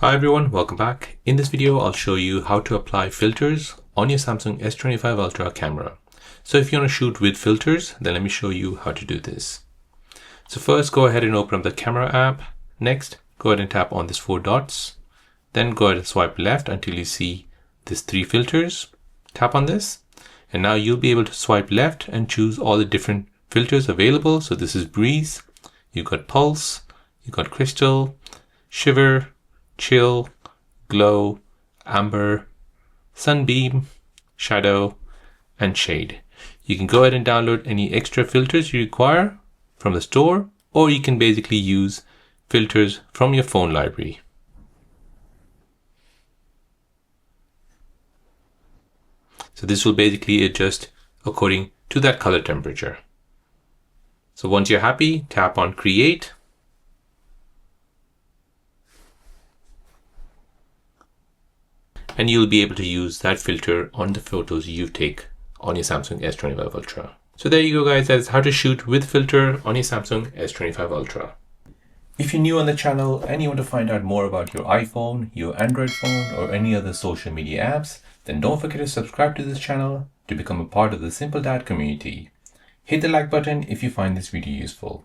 Hi everyone, welcome back. In this video, I'll show you how to apply filters on your Samsung S25 Ultra camera. So if you want to shoot with filters, then let me show you how to do this. So first, go ahead and open up the camera app. Next, go ahead and tap on these four dots. Then go ahead and swipe left until you see these three filters. Tap on this, and now you'll be able to swipe left and choose all the different filters available. So this is Breeze, you've got Pulse, you've got Crystal, Shiver, Chill, Glow, Amber, Sunbeam, Shadow, and Shade. You can go ahead and download any extra filters you require from the store, or you can basically use filters from your phone library. So this will basically adjust according to that color temperature. So once you're happy, tap on Create. And you'll be able to use that filter on the photos you take on your Samsung S25 Ultra. So there you go guys, that's how to shoot with filter on your Samsung S25 Ultra. If you're new on the channel and you want to find out more about your iPhone, your Android phone, or any other social media apps, then don't forget to subscribe to this channel to become a part of the Simple Dad community. Hit the like button if you find this video useful.